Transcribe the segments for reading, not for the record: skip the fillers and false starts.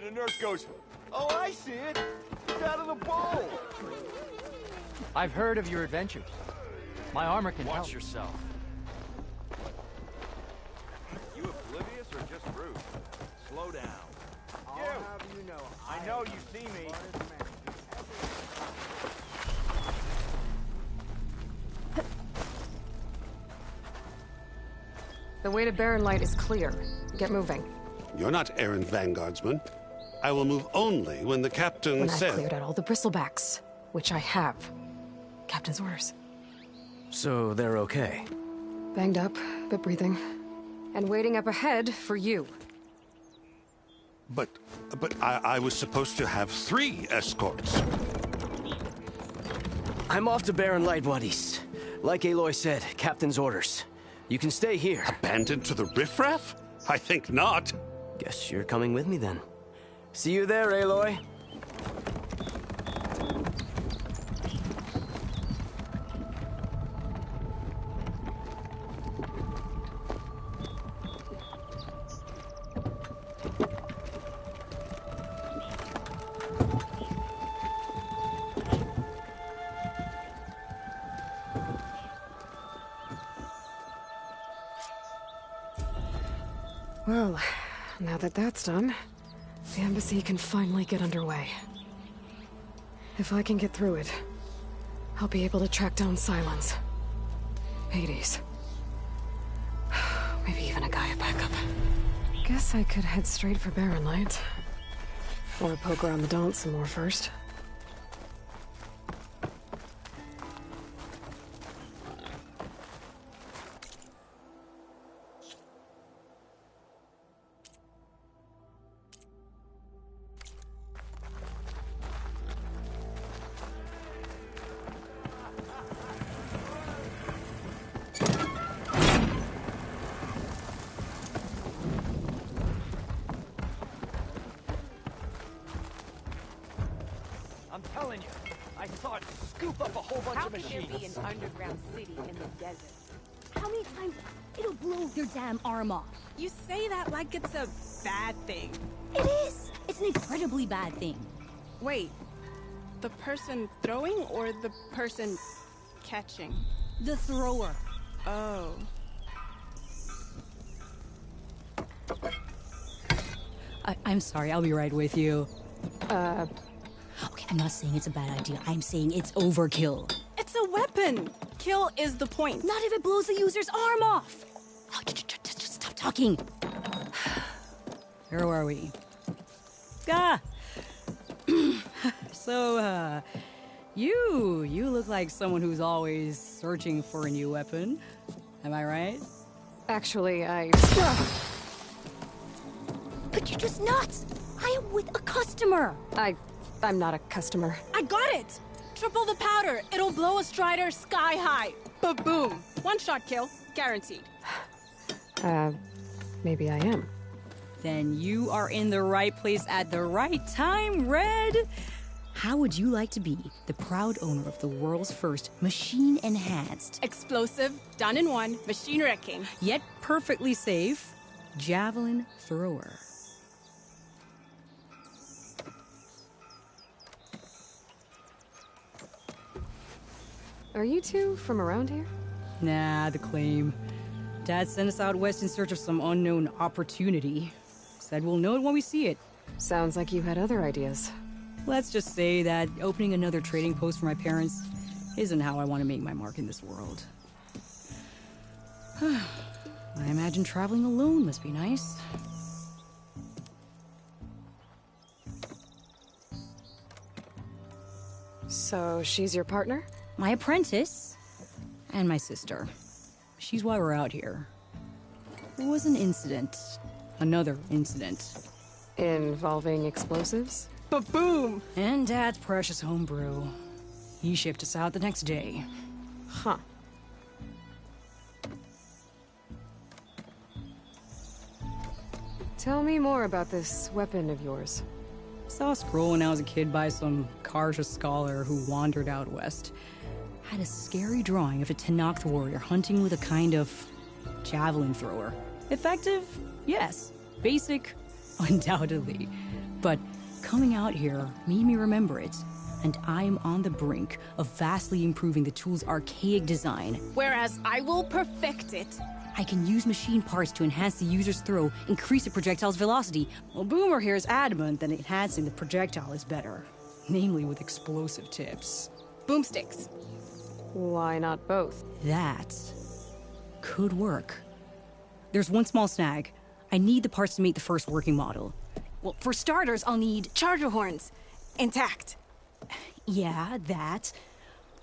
the nurse goes, "Oh, I see it. It's out of the bowl." I've heard of your adventures. My armor can help. Watch yourself. You oblivious or just rude? Slow down. I'll You! have you know, I know you see me. The way to Barren Light is clear. Get moving. You're not errand vanguardsman. I will move only when the captain When I've says... cleared out all the bristlebacks, which I have. Captain's orders. So they're okay? Banged up, but breathing. And waiting up ahead for you. But I was supposed to have 3 escorts. I'm off to Barren Light, buddies. Like Aloy said, Captain's orders. You can stay here. Abandoned to the riffraff? I think not. Guess you're coming with me then. See you there, Aloy. Well, now that that's done, the embassy can finally get underway. If I can get through it, I'll be able to track down Sylens. Hades. Maybe even a Gaia backup. Guess I could head straight for Barren Light. Or poke around the Daunt some more first. I'm telling you, I saw it scoop up a whole bunch How of can there machines. be an underground city in the desert? How many times it'll blow your damn arm off? You say that like it's a bad thing. It is! It's an incredibly bad thing. Wait, the person throwing or the person catching? The thrower. Oh. I'm sorry, I'll be right with you. Okay, I'm not saying it's a bad idea. I'm saying it's overkill. It's a weapon! Kill is the point. Not if it blows the user's arm off! Oh, just stop talking. Where were we? Ah! So, you look like someone who's always searching for a new weapon. Am I right? Actually, But you're just nuts! I am with a customer! I'm not a customer. I got it! Triple the powder. It'll blow a Strider sky high. Ba-boom. One shot kill. Guaranteed. Maybe I am. Then you are in the right place at the right time, Red! How would you like to be the proud owner of the world's first machine-enhanced, Explosive, done in one, machine wrecking. yet perfectly safe, javelin thrower? Are you two from around here? Nah, the claim. Dad sent us out west in search of some unknown opportunity. Said we'll know it when we see it. Sounds like you had other ideas. Let's just say that opening another trading post for my parents isn't how I want to make my mark in this world. I imagine traveling alone must be nice. So she's your partner? My apprentice and my sister. She's why we're out here. There was an incident. Another incident. Involving explosives? Ba-boom! And Dad's precious homebrew. He shipped us out the next day. Huh. Tell me more about this weapon of yours. Saw a scroll when I was a kid by some Karja scholar who wandered out west. Had a scary drawing of a Tenakth warrior hunting with a kind of javelin thrower. Effective? Yes. Basic? Undoubtedly. But coming out here made me remember it, and I am on the brink of vastly improving the tool's archaic design. Whereas I will perfect it. I can use machine parts to enhance the user's throw, increase the projectile's velocity. Well, Boomer here is adamant that enhancing the projectile is better, namely with explosive tips. Boomsticks. Why not both? That could work. There's one small snag. I need the parts to make the first working model. Well, for starters, I'll need charger horns. Intact. Yeah, that.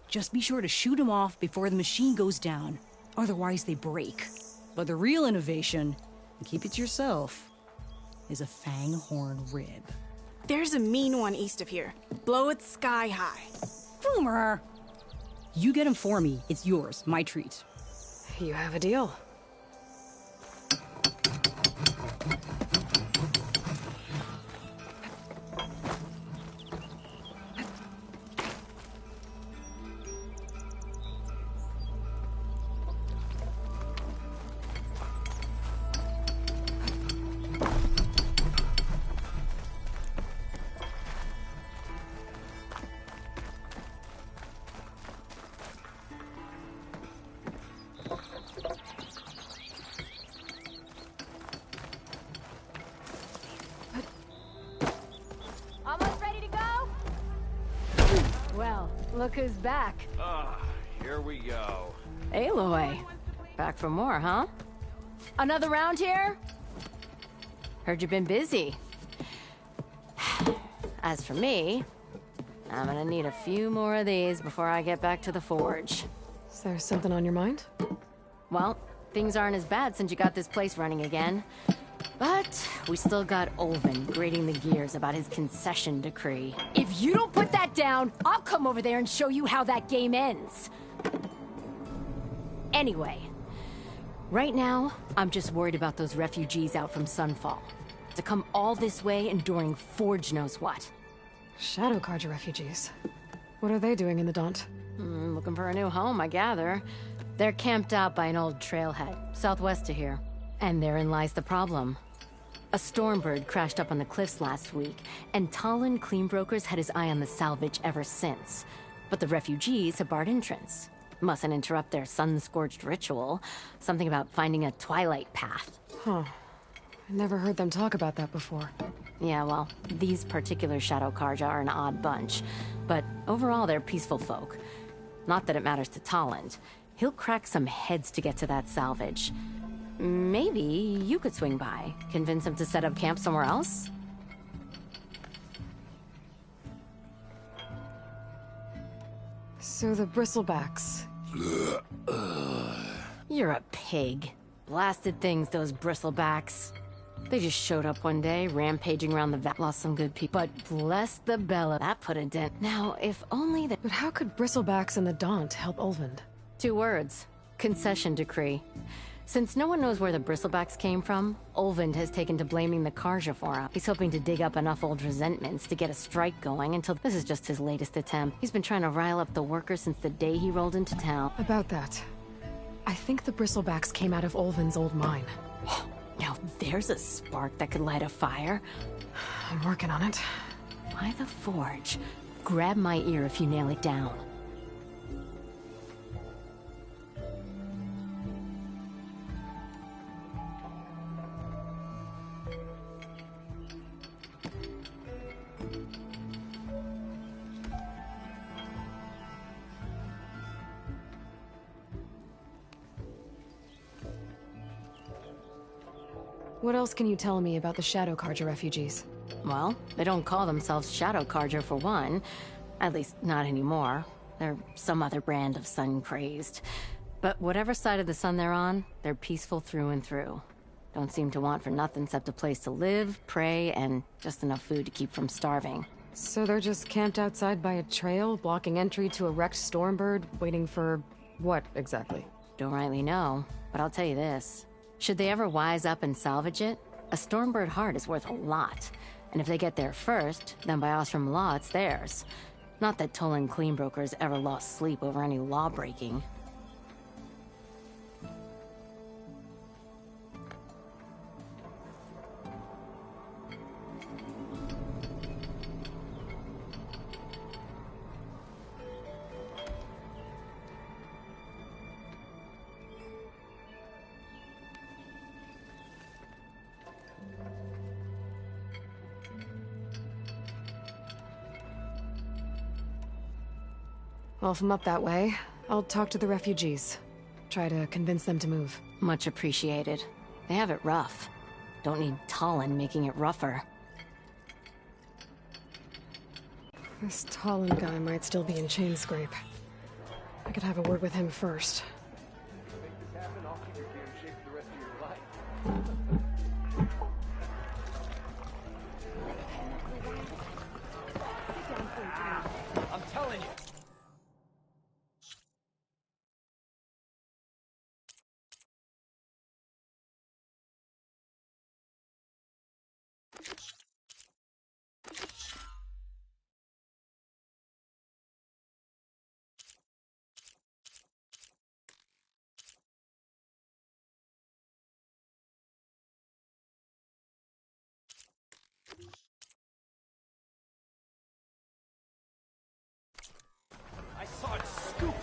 Just be sure to shoot them off before the machine goes down. Otherwise, they break. But the real innovation, and keep it to yourself, is a fang horn rib. There's a mean one east of here. Blow it sky high. Boomer! You get him for me. It's yours. My treat. You have a deal. Almost ready to go? Well, look who's back. Here we go. Aloy. Back for more, huh? Another round here? Heard you've been busy. As for me, I'm gonna need a few more of these before I get back to the forge. Is there something on your mind? Well, things aren't as bad since you got this place running again. But we still got Olvin grating the gears about his concession decree. If you don't put that down, I'll come over there and show you how that game ends. Anyway, right now, I'm just worried about those refugees out from Sunfall. To come all this way enduring Forge knows what. Shadow Carja refugees. What are they doing in the Daunt? Looking for a new home, I gather. They're camped out by an old trailhead, southwest of here. And therein lies the problem. A Stormbird crashed up on the cliffs last week, and Talon Cleanbrokers had his eye on the salvage ever since. But the refugees have barred entrance. Mustn't interrupt their sun-scorched ritual. Something about finding a twilight path. Huh. I never heard them talk about that before. Yeah, well, these particular Shadow Carja are an odd bunch. But overall, they're peaceful folk. Not that it matters to Talon. He'll crack some heads to get to that salvage. Maybe you could swing by, convince him to set up camp somewhere else? So the Bristlebacks. You're a pig. Blasted things, those Bristlebacks. They just showed up one day, rampaging around the vat, lost some good people. But bless the Bella, that put a dent. Now, if only the... But how could Bristlebacks and the Daunt help Ulvund? 2 words. Concession decree. Since no one knows where the Bristlebacks came from, Ulvund has taken to blaming the Carja for it. He's hoping to dig up enough old resentments to get a strike going until this is just his latest attempt. He's been trying to rile up the workers since the day he rolled into town. About that. I think the Bristlebacks came out of Ulvund's old mine. Now there's a spark that could light a fire. I'm working on it. By the Forge. Grab my ear if you nail it down. What else can you tell me about the Shadow Carja refugees? Well, they don't call themselves Shadow Carja for one. At least, not anymore. They're some other brand of sun-crazed. But whatever side of the sun they're on, they're peaceful through and through. Don't seem to want for nothing except a place to live, pray, and just enough food to keep from starving. So they're just camped outside by a trail, blocking entry to a wrecked Stormbird, waiting for... what, exactly? Don't rightly know, but I'll tell you this. Should they ever wise up and salvage it, a Stormbird heart is worth a lot. And if they get there first, then by Ostrom law, it's theirs. Not that Tolan Cleanbrokers ever lost sleep over any law breaking. Well, if I'm up that way, I'll talk to the refugees. Try to convince them to move. Much appreciated. They have it rough. Don't need Talon making it rougher. This Talon guy might still be in Chainscrape. I could have a word with him first. Make this happen, I'll keep your gear in shape for the rest of your life. I'm telling you. I saw it scoop.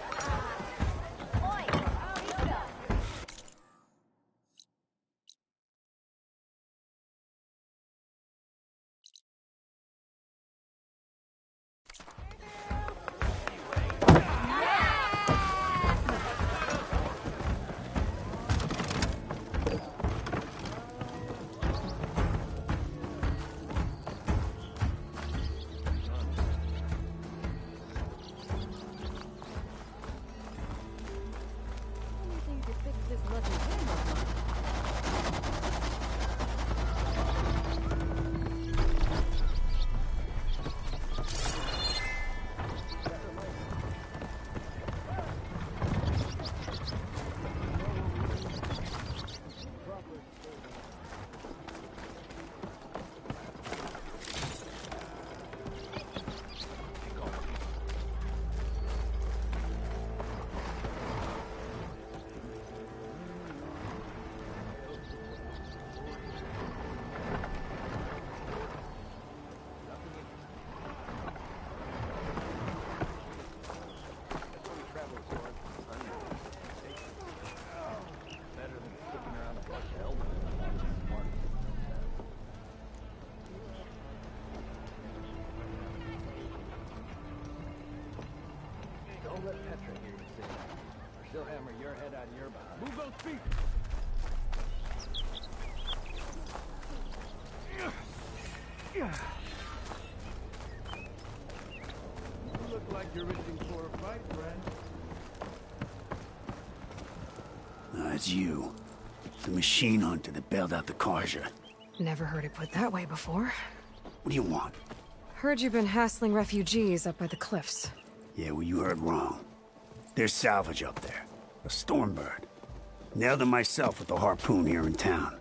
Don't let Petra hear you say that, or she'll hammer your head out of your behind. Move those feet! You look like you're itching for a fight, friend. It's you. The machine hunter that bailed out the Karja. Never heard it put that way before. What do you want? Heard you've been hassling refugees up by the cliffs. Yeah, well, you heard wrong. There's salvage up there. A Stormbird. Nailed him myself with the harpoon here in town.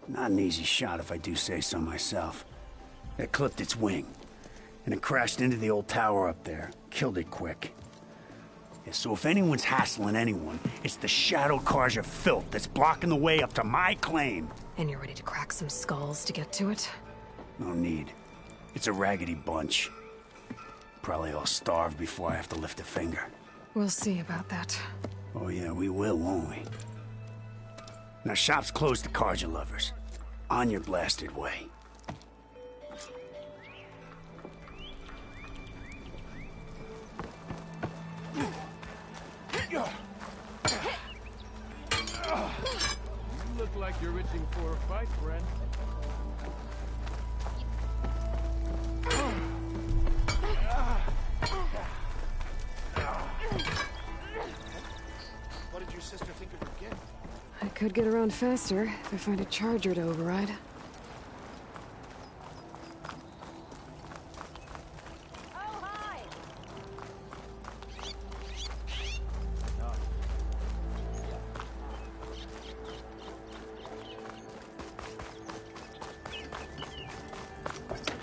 Not an easy shot if I do say so myself. It clipped its wing, and it crashed into the old tower up there. Killed it quick. Yeah, so if anyone's hassling anyone, it's the Shadow Karja filth that's blocking the way up to my claim. And you're ready to crack some skulls to get to it? No need. It's a raggedy bunch. Probably all starved before I have to lift a finger. We'll see about that. Oh yeah, we will, won't we? Now, shop's closed to Karja lovers. On your blasted way. You look like you're itching for a fight, friend. What did your sister think of your gift? I could get around faster if I find a charger to override.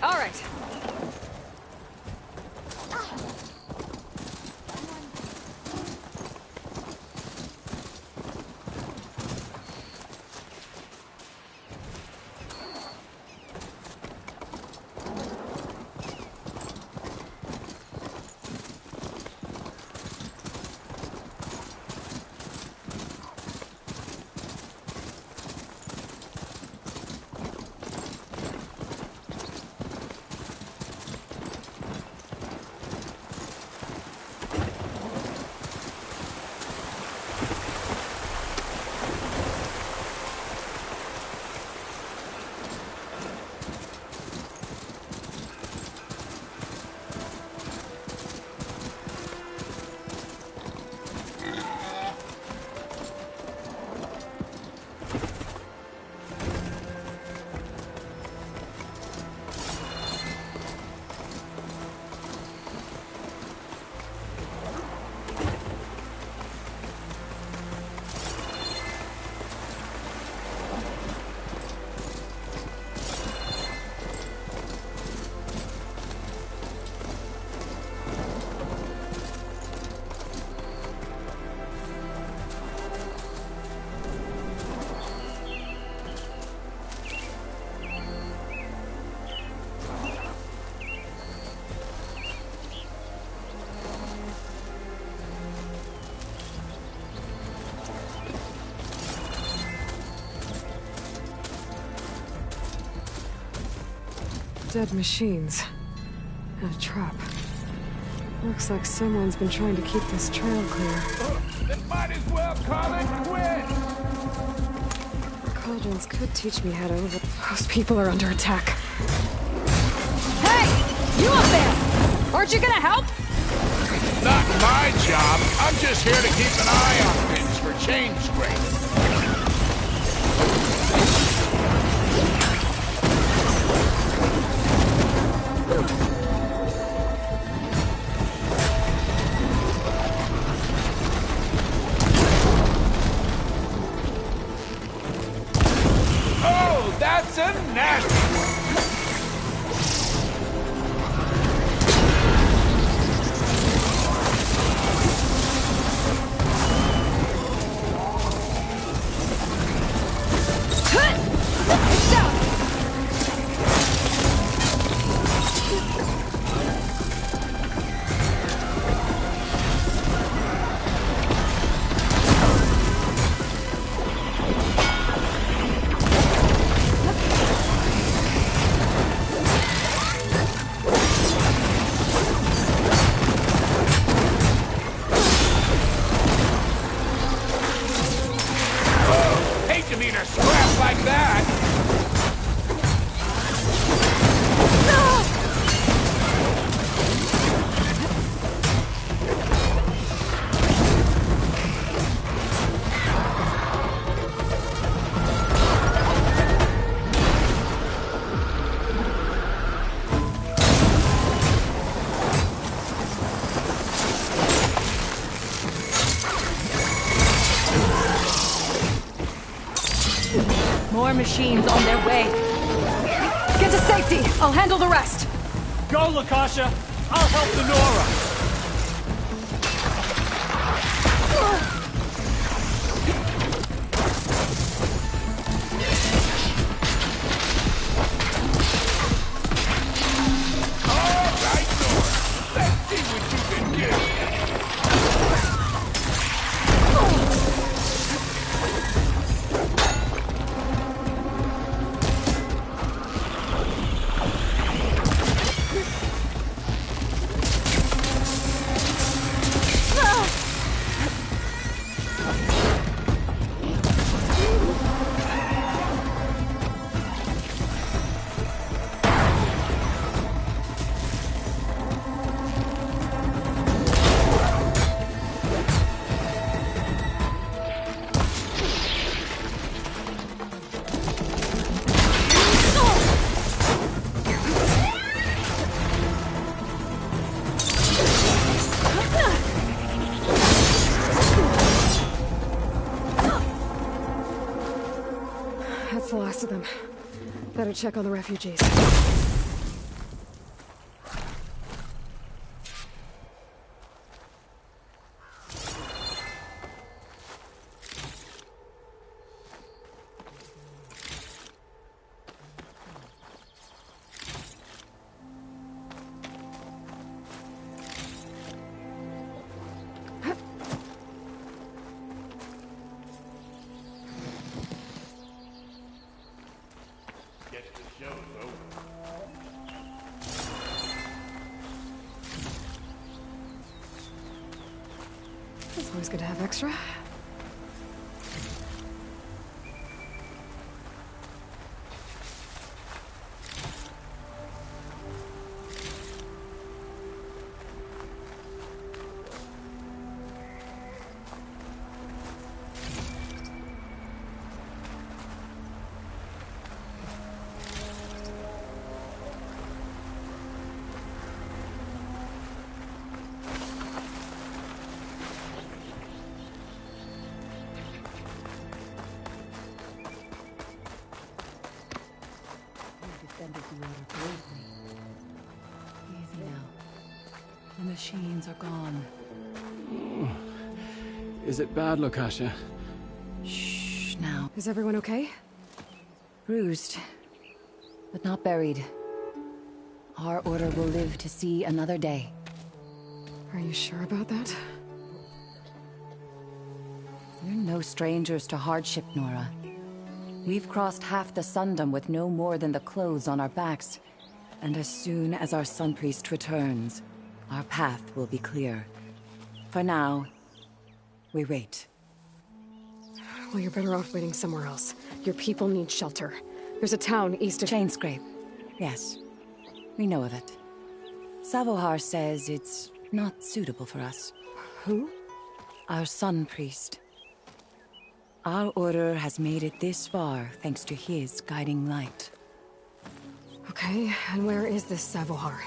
All right. dead machines. And a trap. Looks like someone's been trying to keep this trail clear. Then might as well call it quits! Cauldrons could teach me how to over... Those people are under attack. Hey! You up there! Aren't you gonna help? Not my job. I'm just here to keep an eye on things for change scrape. Oh, that's a nasty one! Hate to meet a scrap like that. More machines on their way. Get to safety. I'll handle the rest. Go, Lakasha! I'll help the Nora! All right, Nora. Let's see what you can do. That's the last of them. Better check on the refugees. It's always good to have extra. Easy now. The machines are gone. Is it bad, Lakasha? Shh, now. Is everyone okay? Bruised, but not buried. Our order will live to see another day. Are you sure about that? We're no strangers to hardship, Nora. We've crossed half the Sundom with no more than the clothes on our backs. And as soon as our Sun Priest returns, our path will be clear. For now, we wait. Well, you're better off waiting somewhere else. Your people need shelter. There's a town east of... Chainscrape. Yes. We know of it. Savohar says it's not suitable for us. Who? Our Sun Priest. Our order has made it this far thanks to his guiding light. Okay, and where is this Savohar?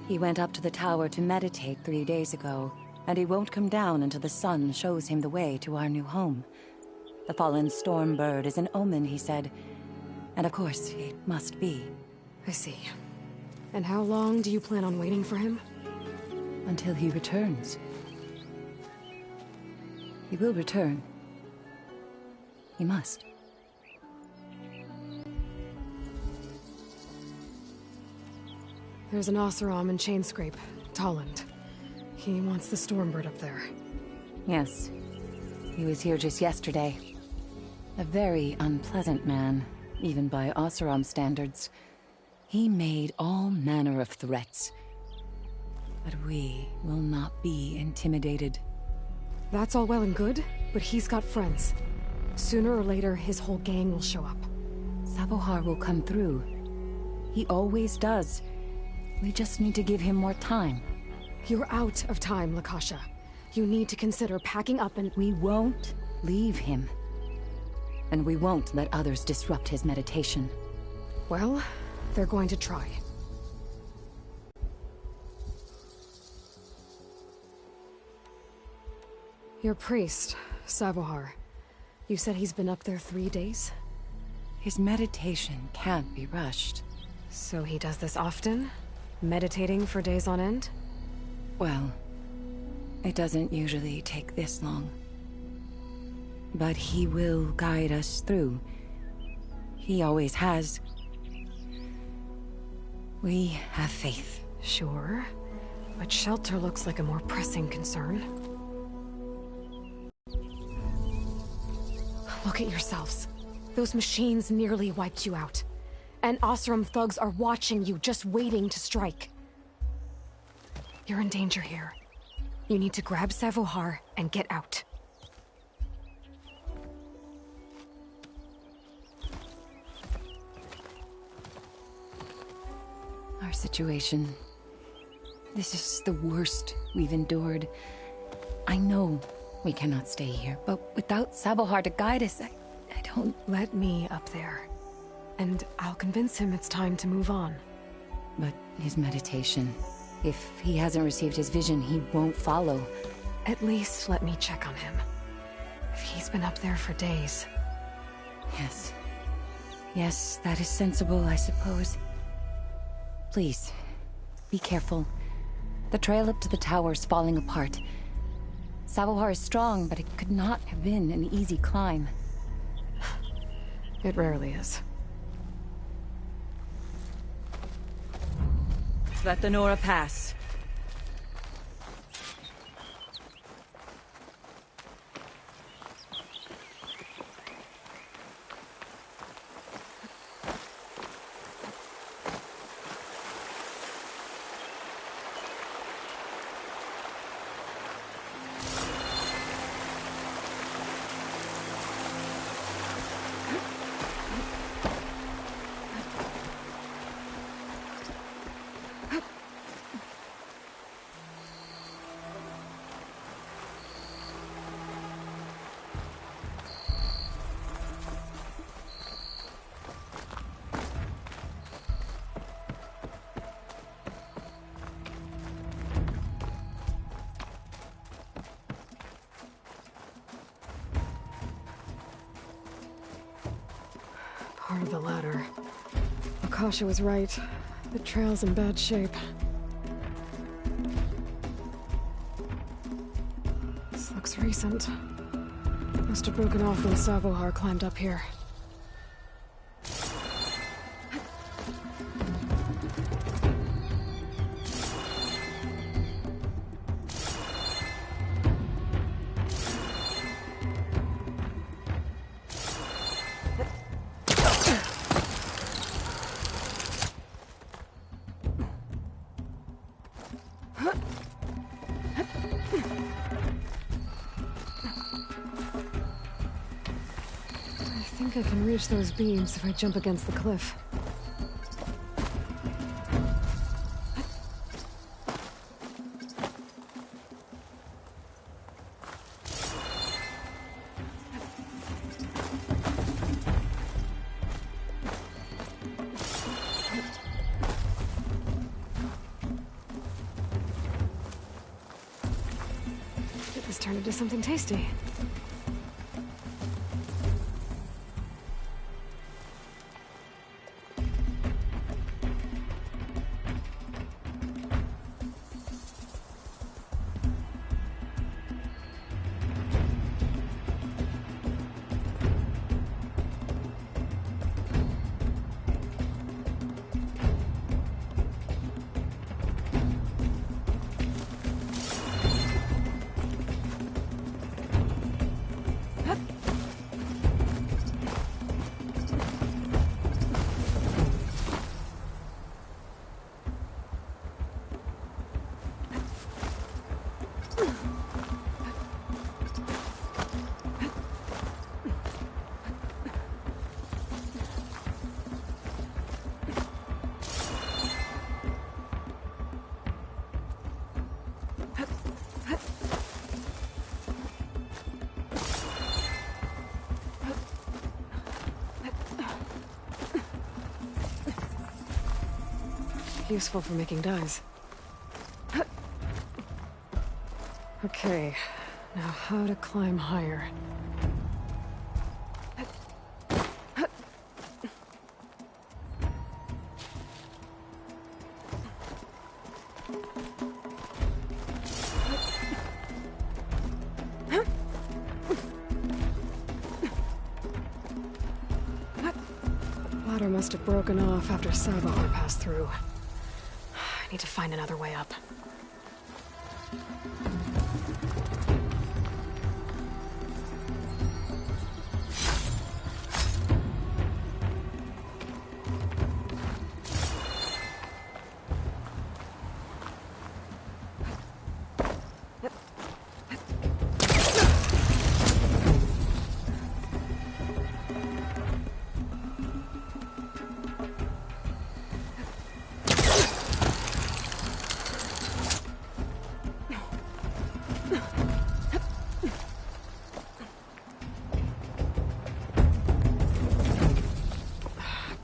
He went up to the tower to meditate 3 days ago, and he won't come down until the sun shows him the way to our new home. The fallen Stormbird is an omen, he said. And of course, it must be. I see. And how long do you plan on waiting for him? Until he returns. He will return. He must. There's an Oseram in Chainscrape, Tolland. He wants the Stormbird up there. Yes. He was here just yesterday. A very unpleasant man, even by Oseram standards. He made all manner of threats. But we will not be intimidated. That's all well and good, but he's got friends. Sooner or later, his whole gang will show up. Savohar will come through. He always does. We just need to give him more time. You're out of time, Lakasha. You need to consider packing up and... We won't leave him. And we won't let others disrupt his meditation. Well, they're going to try. Your priest, Savohar. You said he's been up there 3 days? His meditation can't be rushed. So he does this often? Meditating for days on end? Well, it doesn't usually take this long. But he will guide us through. He always has. We have faith. Sure, but shelter looks like a more pressing concern. Look at yourselves. Those machines nearly wiped you out. And Oseram thugs are watching you, just waiting to strike. You're in danger here. You need to grab Savohar and get out. Our situation... This is the worst we've endured. I know we cannot stay here, but without Savohar to guide us, I don't... Let me up there. And I'll convince him it's time to move on. But his meditation... If he hasn't received his vision, he won't follow. At least let me check on him. If he's been up there for days. Yes. Yes, that is sensible, I suppose. Please, be careful. The trail up to the tower's falling apart. Savohar is strong, but it could not have been an easy climb. It rarely is. Let the Nora pass. Part of the ladder. Akasha was right. The trail's in bad shape. This looks recent. Must have broken off when Savohar climbed up here. think I can reach those beams if I jump against the cliff. Get this turned into something tasty. Useful for making dyes. Okay, now how to climb higher. Ladder must have broken off after Savahar passed through. I need to find another way up.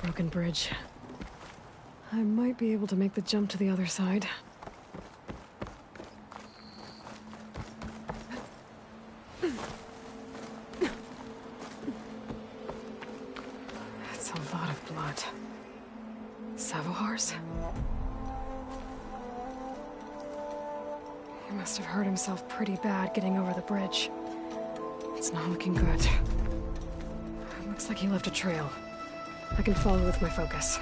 Broken bridge. I might be able to make the jump to the other side. That's a lot of blood. Savohar's? He must have hurt himself pretty bad getting over the bridge. It's not looking good. Looks like he left a trail. I can follow with my focus.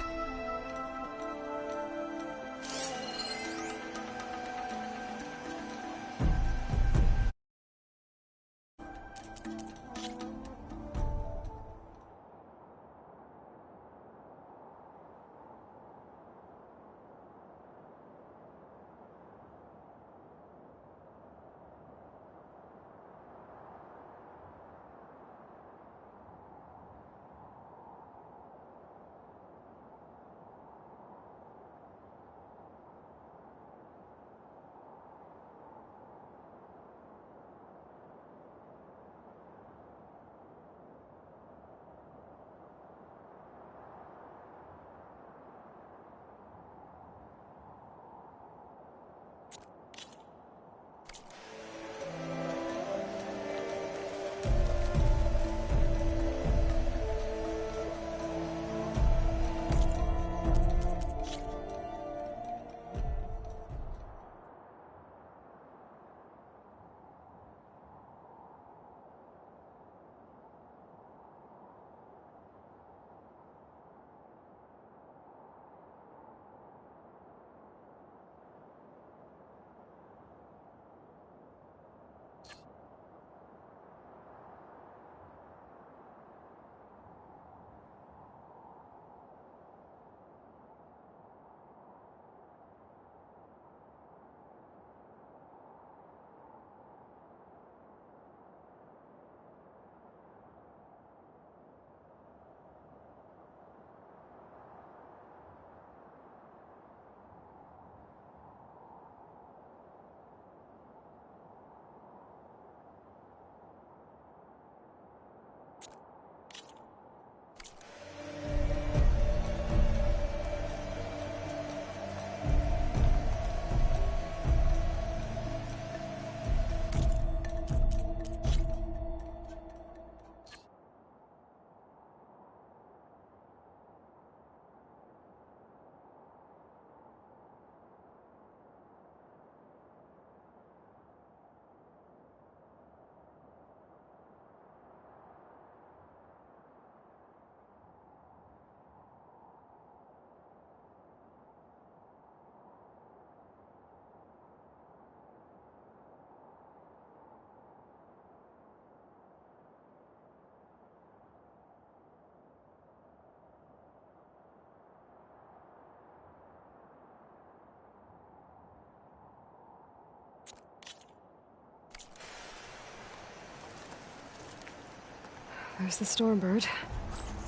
There's the Stormbird.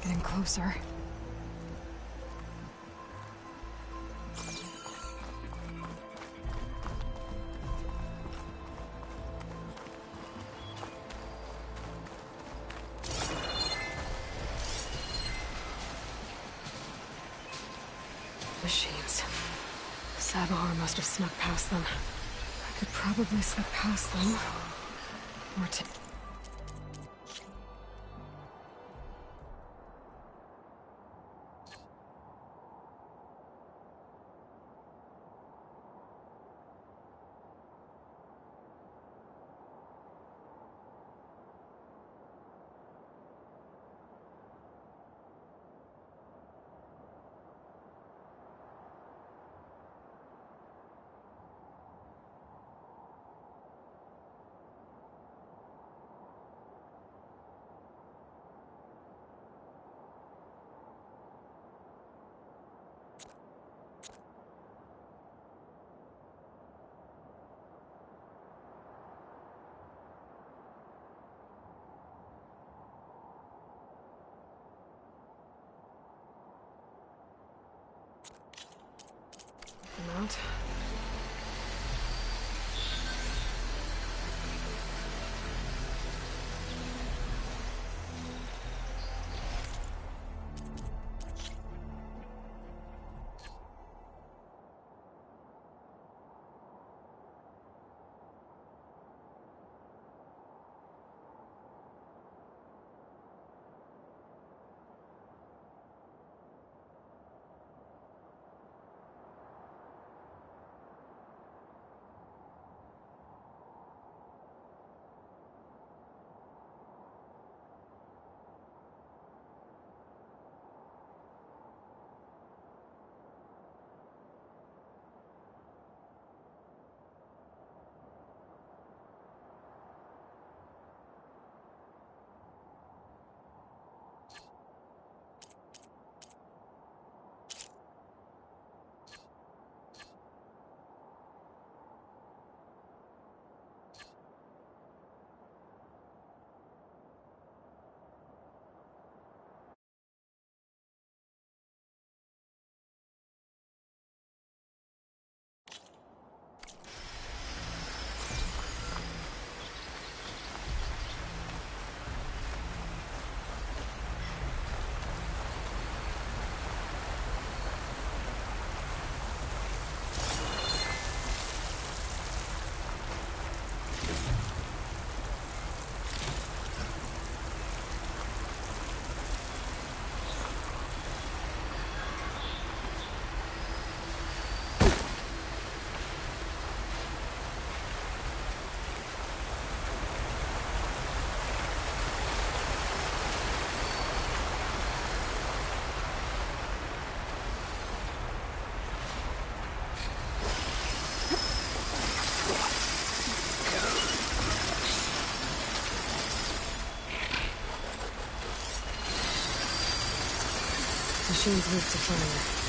Getting closer. Machines. Sabahar must have snuck past them. I could probably slip past them. Or to... Out. Machines weak to fire.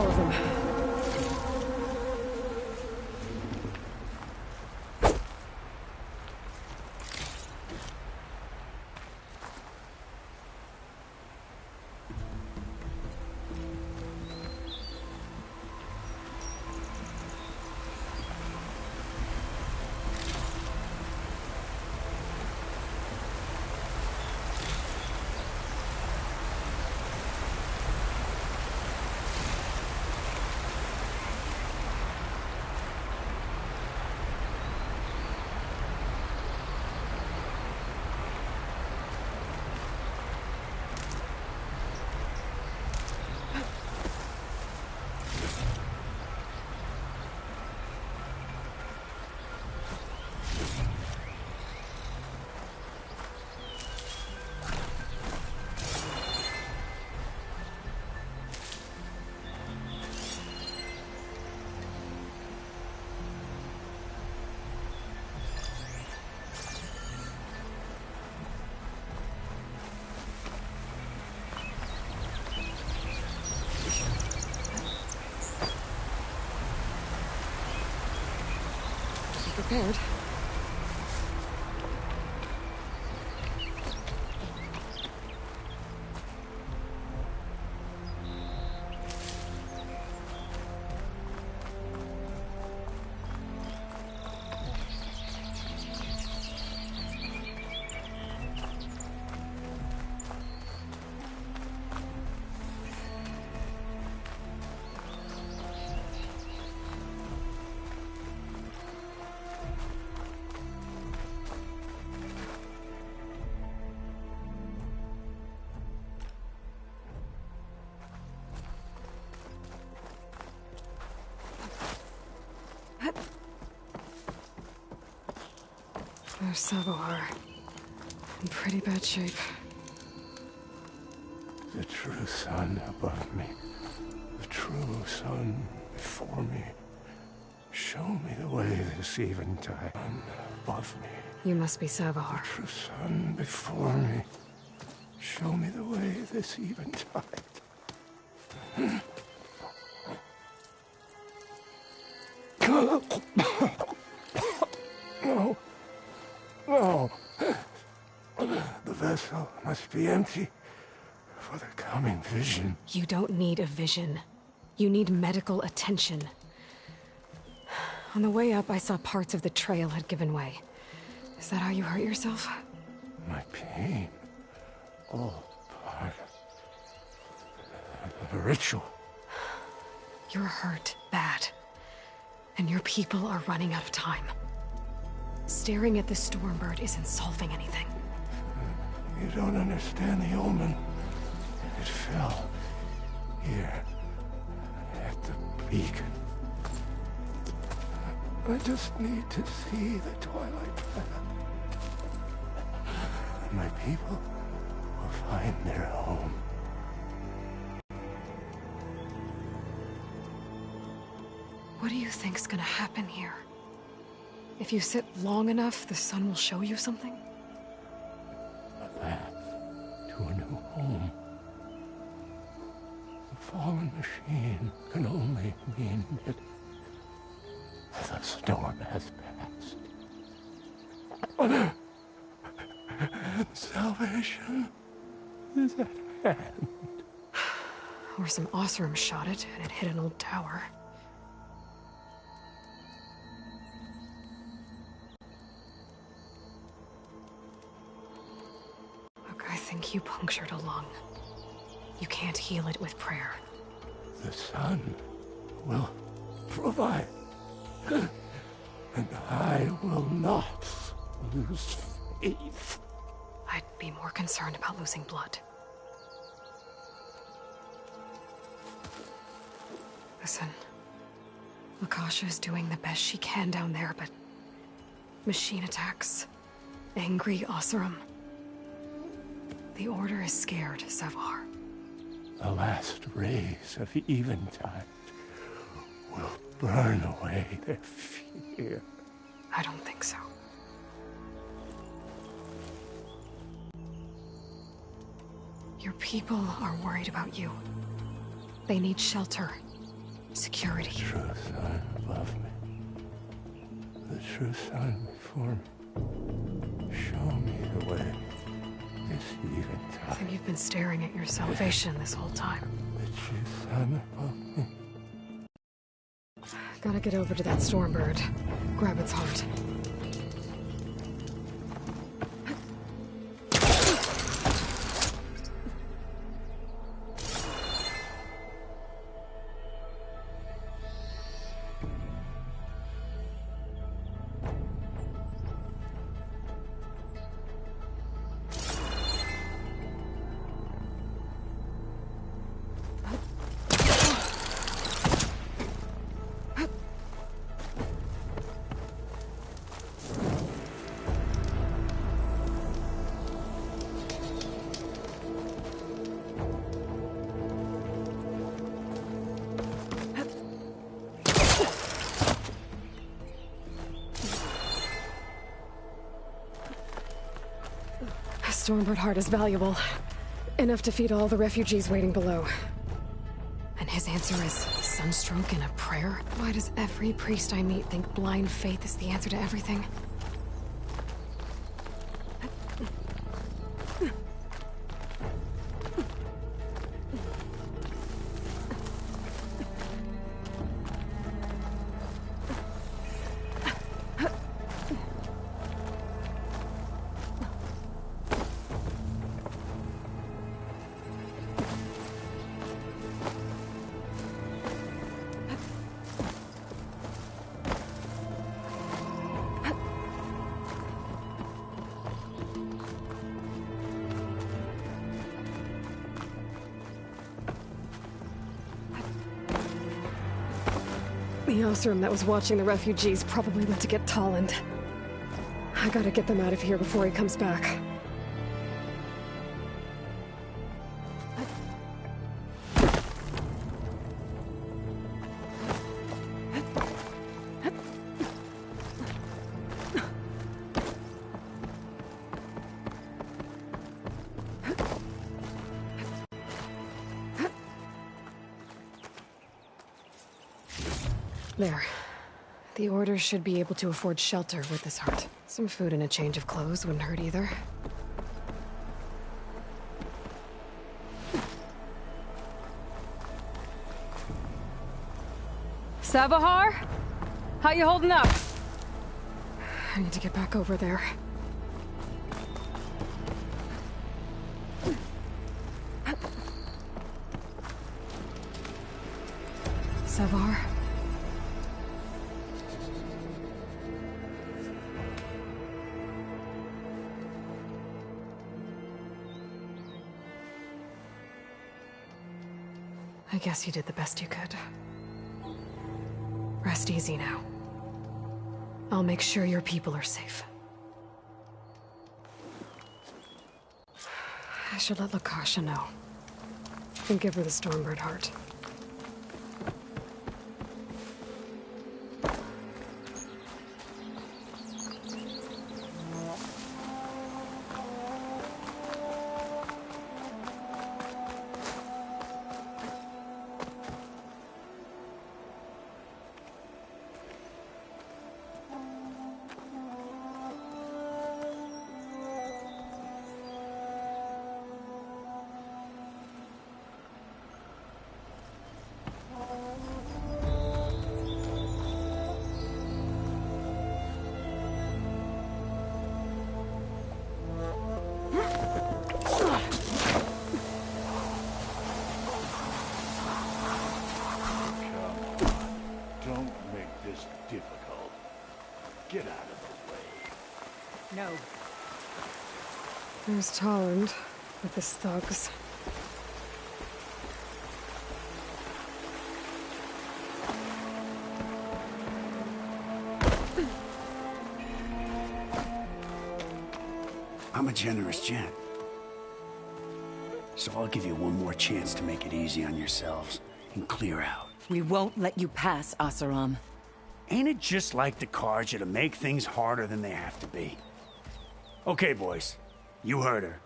all of them. Prepared. There's Savohar. In pretty bad shape. The true sun above me. The true sun before me. Show me the way this eventide. Sun above me. You must be Savohar. The true sun before me. Show me the way this eventide. No. No. The vessel must be empty for the coming vision. You don't need a vision. You need medical attention. On the way up, I saw parts of the trail had given way. Is that how you hurt yourself? My pain. All part of the ritual. You're hurt bad. And your people are running out of time. Staring at the Stormbird isn't solving anything. You don't understand the omen. It fell here at the beacon. I just need to see the Twilight Path. My people will find their home. What do you think's gonna happen here? If you sit long enough, the sun will show you something? A path to a new home. The fallen machine can only mean that the storm has passed. And salvation is at hand. Or some Oseram shot it, and it hit an old tower. Look, I think you punctured a lung. You can't heal it with prayer. The sun will provide. And I will not lose faith. I'd be more concerned about losing blood. Listen, Lakasha is doing the best she can down there, but machine attacks, angry Oseram. The Order is scared, Savohar. The last rays of Eventide will burn away their fear. I don't think so. Your people are worried about you. They need shelter. security. The true sun above me. The true sun before me. Show me the way. This eventide. Then you've been staring at your salvation this whole time. The true sun above me. Gotta get over to that Stormbird. Grab its heart. Stormbird heart is valuable. Enough to feed all the refugees waiting below. And his answer is sunstroke and a prayer? Why does every priest I meet think blind faith is the answer to everything? The Oseram that was watching the refugees probably went to get Tolland. I gotta get them out of here before he comes back. There. The Order should be able to afford shelter with this heart. Some food and a change of clothes wouldn't hurt either. Savahar? How you holding up? I need to get back over there. Savar? I guess you did the best you could. Rest easy now. I'll make sure your people are safe. I should let Lakasha know. And give her the Stormbird heart. Get out of the way. No. There's Tolland with his thugs. I'm a generous gent. So I'll give you one more chance to make it easy on yourselves and clear out. We won't let you pass, Oseram. Ain't it just like the Carja to make things harder than they have to be? Okay, boys. You heard her.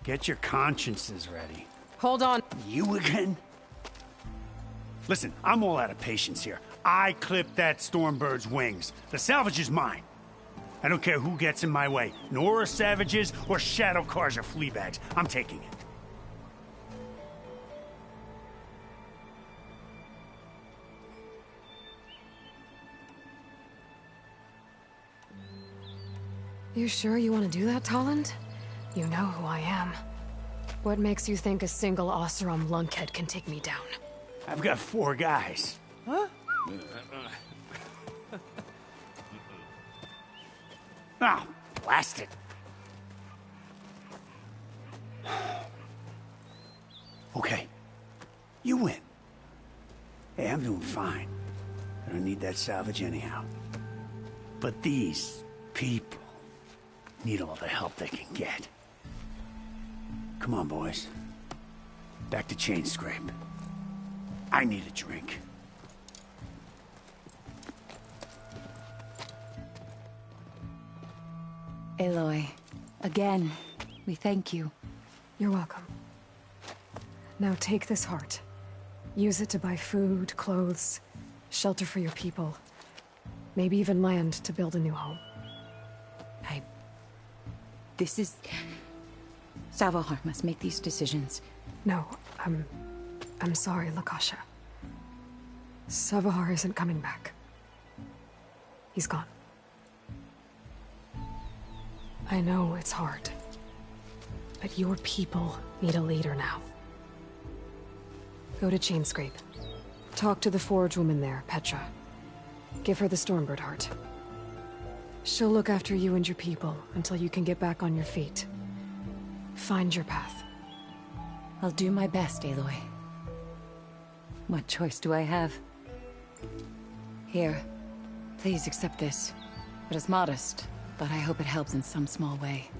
Get your consciences ready. Hold on. You again? Listen, I'm all out of patience here. I clipped that Stormbird's wings. The salvage is mine. I don't care who gets in my way. Nora savages or shadow cars or flea bags. I'm taking it. You sure you want to do that, Tolland? You know who I am. What makes you think a single Oseram lunkhead can take me down? I've got 4 guys. Huh? Ah, blast it. Okay. You win. Hey, I'm doing fine. I don't need that salvage anyhow. But these people need all the help they can get. Come on, boys. Back to Chainscrape. I need a drink. Aloy, again, we thank you. You're welcome. Now take this heart. Use it to buy food, clothes, shelter for your people. Maybe even land to build a new home. This is... Savahar must make these decisions. No, I'm sorry, Lakasha. Savahar isn't coming back. He's gone. I know it's hard, but your people need a leader now. Go to Chainscrape. Talk to the Forge woman there, Petra. Give her the Stormbird heart. She'll look after you and your people until you can get back on your feet. Find your path. I'll do my best, Aloy. What choice do I have? Here, please accept this. It is modest, but I hope it helps in some small way.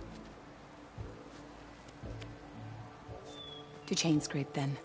To Chainscrape, then.